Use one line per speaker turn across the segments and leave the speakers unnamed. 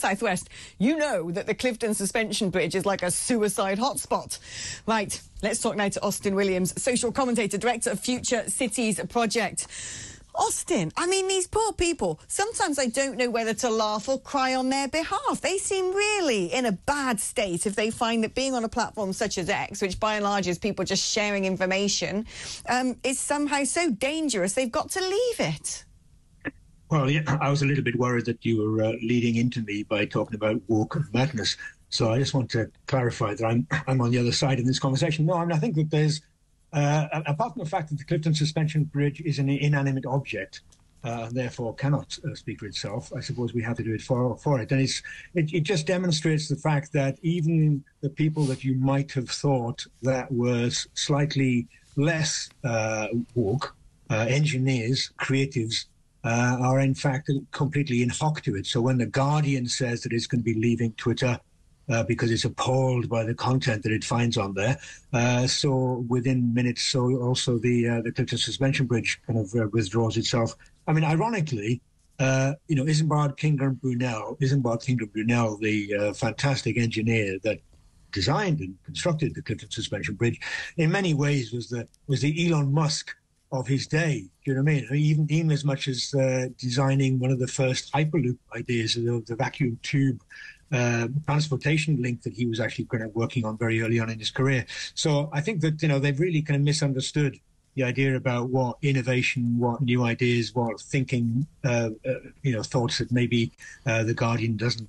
Southwest, you know that the Clifton Suspension Bridge is like a suicide hotspot. Right, let's talk now to Austin Williams, social commentator, director of Future Cities Project. Austin, I mean, these poor people, sometimes I don't know whether to laugh or cry on their behalf. They seem really in a bad state if they find that being on a platform such as X, which by and large is people just sharing information, is somehow so dangerous they've got to leave it.
Well, yeah, I was a little bit worried that you were leading into me by talking about woke madness. So I just want to clarify that I'm on the other side in this conversation. No, I mean, I think that there's, apart from the fact that the Clifton Suspension Bridge is an inanimate object, and therefore cannot speak for itself, I suppose we have to do it for it. And it just demonstrates the fact that even the people that you might have thought that was slightly less woke, engineers, creatives, are in fact completely in hock to it. So when The Guardian says that it's going to be leaving Twitter because it's appalled by the content that it finds on there, so within minutes, so also the Clifton Suspension Bridge kind of withdraws itself. I mean, ironically, Isambard Kingdom Brunel, the fantastic engineer that designed and constructed the Clifton Suspension Bridge, in many ways was the Elon Musk of his day. Do you know what I mean? Even as much as designing one of the first Hyperloop ideas, the vacuum tube transportation link that he was actually kind of working on very early on in his career. So I think that, they've really kind of misunderstood the idea about what innovation, what new ideas, what thinking, thoughts that maybe The Guardian doesn't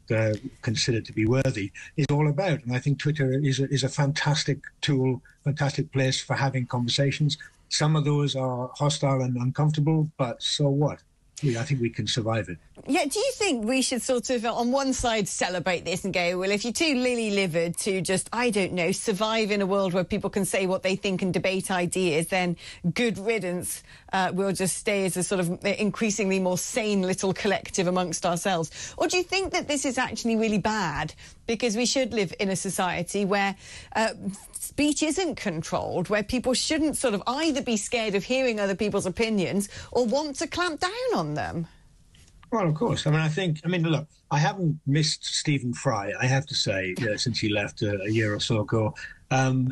consider to be worthy is all about. And I think Twitter is a fantastic tool, fantastic place for having conversations. Some of those are hostile and uncomfortable, but so what? I think we can survive it.
Yeah, do you think we should sort of, on one side, celebrate this and go, well, if you're too lily-livered to just, I don't know, survive in a world where people can say what they think and debate ideas, then good riddance, we'll just stay as a sort of increasingly more sane little collective amongst ourselves? Or do you think that this is actually really bad because we should live in a society where speech isn't controlled, where people shouldn't sort of either be scared of hearing other people's opinions or want to clamp down on them?
Well, of course. Look, I haven't missed Stephen Fry, I have to say, since he left a year or so ago.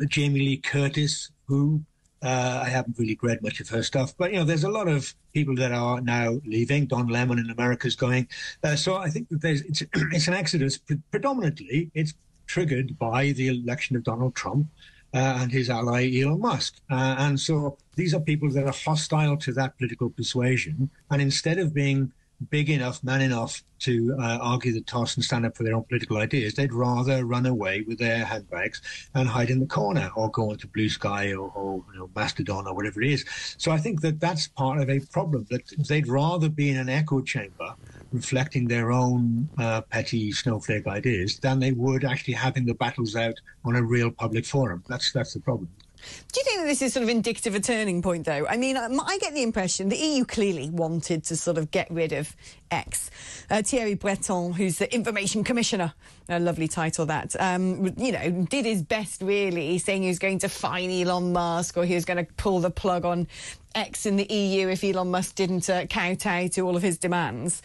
Jamie Lee Curtis, who I haven't really read much of her stuff. But, there's a lot of people that are now leaving. Don Lemon in America's going. So I think that it's an exodus. Predominantly, it's triggered by the election of Donald Trump and his ally Elon Musk. And so these are people that are hostile to that political persuasion. And instead of being big enough, man enough to argue the toss and stand up for their own political ideas, they'd rather run away with their handbags and hide in the corner or go into Blue Sky or Mastodon or whatever it is. So I think that that's part of a problem, that they'd rather be in an echo chamber reflecting their own petty snowflake ideas than they would actually having the battles out on a real public forum. That's the problem.
Do you think that this is sort of indicative of a turning point, though? I mean, I get the impression the EU clearly wanted to sort of get rid of X. Thierry Breton, who's the Information Commissioner, a lovely title that, did his best, really, saying he was going to fine Elon Musk or he was going to pull the plug on X in the EU if Elon Musk didn't kowtow to all of his demands.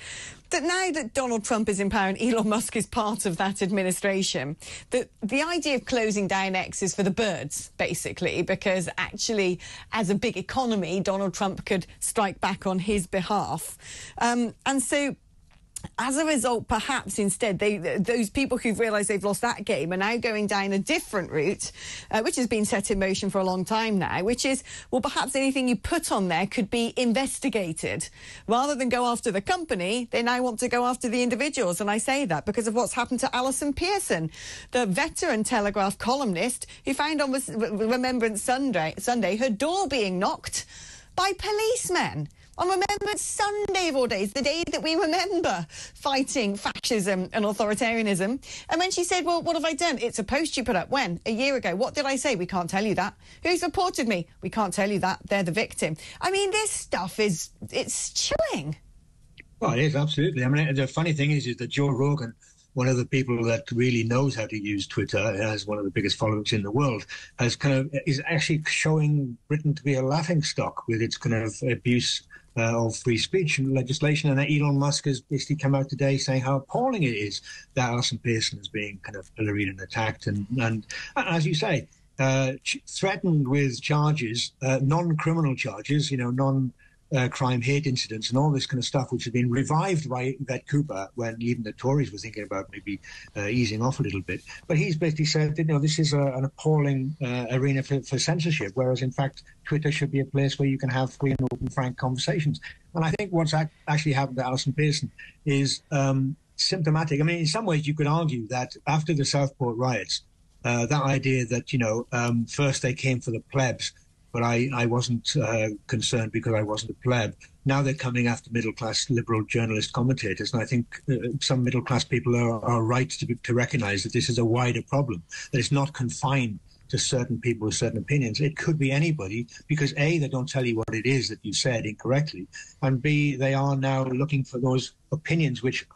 That now that Donald Trump is in power and Elon Musk is part of that administration, the idea of closing down X is for the birds, basically, because actually, as a big economy, Donald Trump could strike back on his behalf. And so, as a result, perhaps instead, those people who've realised they've lost that game are now going down a different route, which has been set in motion for a long time now, which is, well, perhaps anything you put on there could be investigated. Rather than go after the company, they now want to go after the individuals. And I say that because of what's happened to Alison Pearson, the veteran Telegraph columnist who found on Remembrance Sunday her door being knocked by policemen. On Remembrance Sunday of all days, the day that we remember fighting fascism and authoritarianism. And when she said, well, what have I done? It's a post you put up. When? A year ago. What did I say? We can't tell you that. Who's reported me? We can't tell you that. They're the victim. I mean, this stuff it's chilling.
Well, it is, absolutely. I mean, the funny thing is that Joe Rogan one of the people that really knows how to use Twitter, as one of the biggest followings in the world, is actually showing Britain to be a laughingstock with its kind of abuse of free speech and legislation. And Elon Musk has basically come out today saying how appalling it is that Alison Pearson is being kind of pilloried and attacked. And as you say, threatened with charges, non-criminal charges, crime hate incidents and all this kind of stuff, which has been revived by Yvette Cooper when even the Tories were thinking about maybe easing off a little bit. But he's basically said that, this is an appalling arena for censorship, whereas in fact Twitter should be a place where you can have free and open, frank conversations. And I think what's actually happened to Alison Pearson is symptomatic. I mean, in some ways you could argue that after the Southport riots, that idea that, first they came for the plebs, but I wasn't concerned because I wasn't a pleb. Now they're coming after middle-class liberal journalist commentators, and I think some middle-class people are right to recognise that this is a wider problem, that it's not confined to certain people with certain opinions. It could be anybody, because A, they don't tell you what it is that you said incorrectly, and B, they are now looking for those opinions which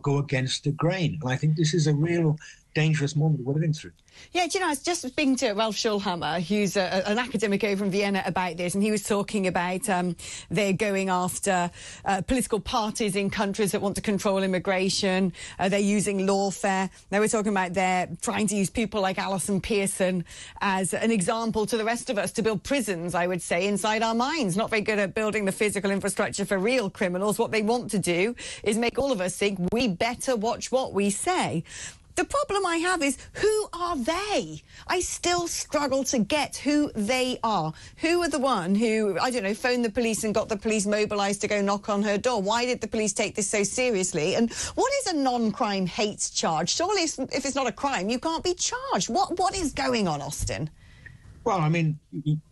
go against the grain. And I think this is a real dangerous moment we're living through.
Yeah, I was just speaking to Ralph Schulhammer, who's an academic over in Vienna, about this, and he was talking about they're going after political parties in countries that want to control immigration. They're using lawfare. They were talking about they're trying to use people like Alison Pearson as an example to the rest of us to build prisons, I would say, inside our minds. Not very good at building the physical infrastructure for real criminals. What they want to do is make all of us think we better watch what we say. The problem I have is, who are they? I still struggle to get who they are. Who are the one who, phoned the police and got the police mobilised to go knock on her door? Why did the police take this so seriously? And what is a non-crime hate charge? Surely if it's not a crime, you can't be charged. What is going on, Austin?
Well, I mean,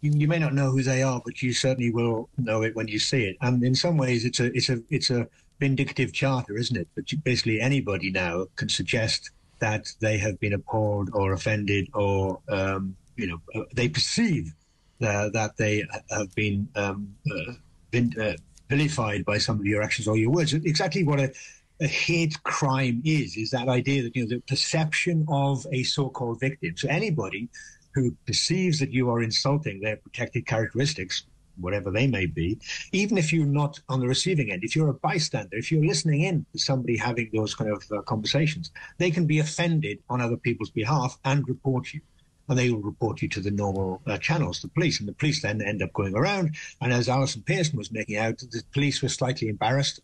you may not know who they are, but you certainly will know it when you see it. And in some ways, it's a vindicative charter, isn't it? But basically anybody now can suggest that they have been appalled or offended, or they perceive that they have been vilified by some of your actions or your words. Exactly what a hate crime is that idea that the perception of a so-called victim. So anybody who perceives that you are insulting their protected characteristics, whatever they may be, even if you're not on the receiving end, if you're a bystander, if you're listening in to somebody having those kind of conversations, they can be offended on other people's behalf and report you. And they will report you to the normal channels, the police. And the police then end up going around. And as Alison Pearson was making out, the police were slightly embarrassed.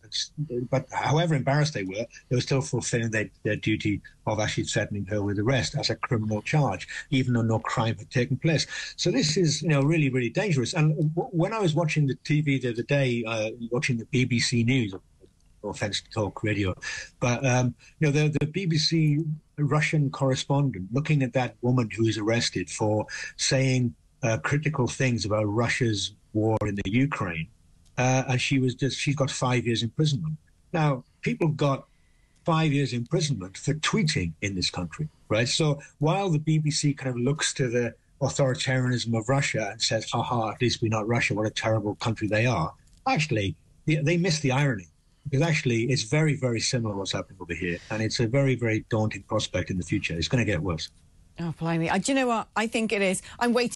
But however embarrassed they were still fulfilling their duty of actually threatening her with arrest as a criminal charge, even though no crime had taken place. So this is, really, really dangerous. And when I was watching the TV the other day, watching the BBC News, no offense to TalkRadio, but the BBC Russian correspondent looking at that woman who was arrested for saying critical things about Russia's war in the Ukraine, and she's got 5 years imprisonment. Now, people got 5 years imprisonment for tweeting in this country, right? So while the BBC kind of looks to the authoritarianism of Russia and says, haha, at least we're not Russia, what a terrible country they are, actually, they miss the irony. Because actually, it's very, very similar what's happening over here. And it's a very, very daunting prospect in the future. It's going to get worse.
Oh, blimey. Do you know what? I think it is. I'm waiting.